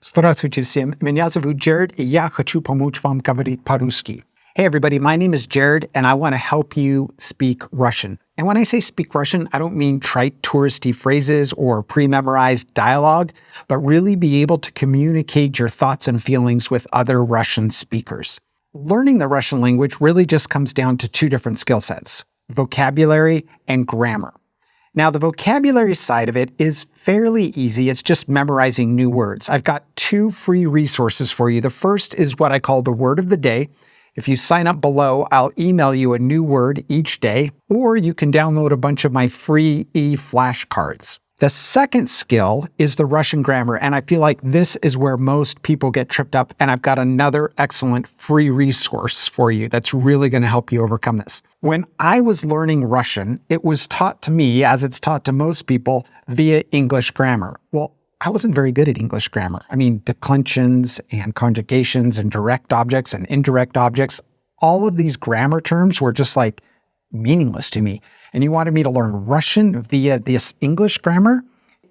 Здравствуйте всем. Меня зовут Jared, и я хочу помочь вам говорить по-русски. Hey everybody, my name is Jared, and I want to help you speak Russian. And when I say speak Russian, I don't mean trite touristy phrases or pre-memorized dialogue, but really be able to communicate your thoughts and feelings with other Russian speakers. Learning the Russian language really just comes down to two different skill sets: vocabulary and grammar. Now, the vocabulary side of it is fairly easy. It's just memorizing new words. I've got two free resources for you. The first is what I call the word of the day. If you sign up below, I'll email you a new word each day, or you can download a bunch of my free e-flashcards. The second skill is the Russian grammar, and I feel like this is where most people get tripped up, and I've got another excellent free resource for you that's really going to help you overcome this. When I was learning Russian, it was taught to me, as it's taught to most people, via English grammar. Well, I wasn't very good at English grammar. I mean, declensions and conjugations and direct objects and indirect objects, all of these grammar terms were just like meaningless to me. And you wanted me to learn Russian via this English grammar?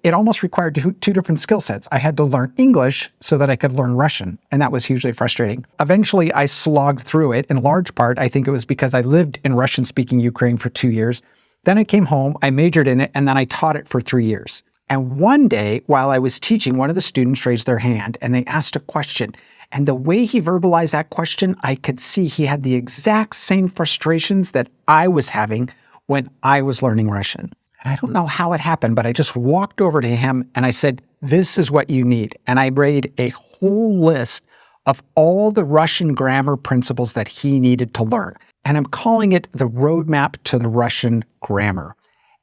It almost required two different skill sets. I had to learn English so that I could learn Russian, and that was hugely frustrating. Eventually, I slogged through it. In large part, I think it was because I lived in Russian-speaking Ukraine for 2 years. Then I came home, I majored in it, and then I taught it for 3 years. And one day, while I was teaching, one of the students raised their hand, and they asked a question. And the way he verbalized that question, I could see he had the exact same frustrations that I was having when I was learning Russian. And I don't know how it happened, but I just walked over to him and I said, "This is what you need." And I made a whole list of all the Russian grammar principles that he needed to learn. And I'm calling it the roadmap to the Russian grammar.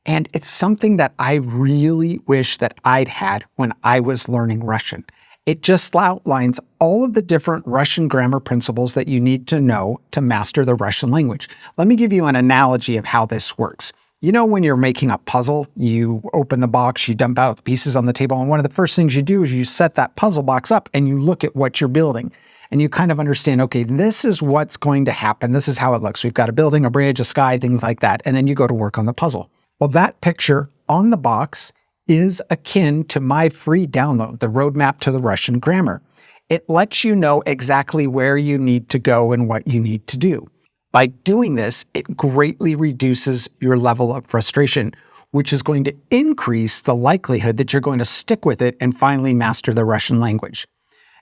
And it's something that I really wish that I'd had when I was learning Russian. It just outlines all of the different Russian grammar principles that you need to know to master the Russian language. Let me give you an analogy of how this works. You know, when you're making a puzzle, you open the box, you dump out the pieces on the table, and one of the first things you do is you set that puzzle box up and you look at what you're building. And you kind of understand, okay, this is what's going to happen. This is how it looks. We've got a building, a bridge, a sky, things like that. And then you go to work on the puzzle. Well, that picture on the box is akin to my free download, the roadmap to the Russian grammar. It lets you know exactly where you need to go and what you need to do. By doing this, it greatly reduces your level of frustration, which is going to increase the likelihood that you're going to stick with it and finally master the Russian language.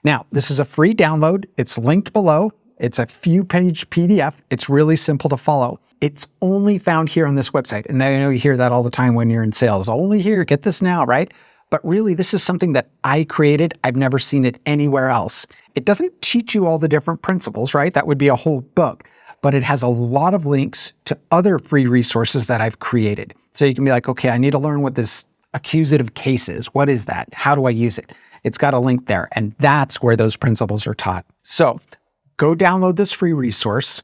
Now, this is a free download. It's linked below. It's a few-page PDF. It's really simple to follow. It's only found here on this website. And I know you hear that all the time when you're in sales. Only here, get this now, right? But really, this is something that I created. I've never seen it anywhere else. It doesn't teach you all the different principles, right? That would be a whole book. But it has a lot of links to other free resources that I've created. So you can be like, okay, I need to learn what this accusative case is. What is that? How do I use it? It's got a link there. And that's where those principles are taught. So go download this free resource,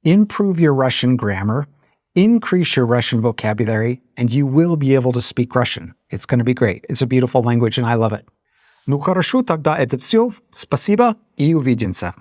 improve your Russian grammar, increase your Russian vocabulary, and you will be able to speak Russian. It's going to be great. It's a beautiful language, and I love it. Ну хорошо, тогда это все. Спасибо и увидимся.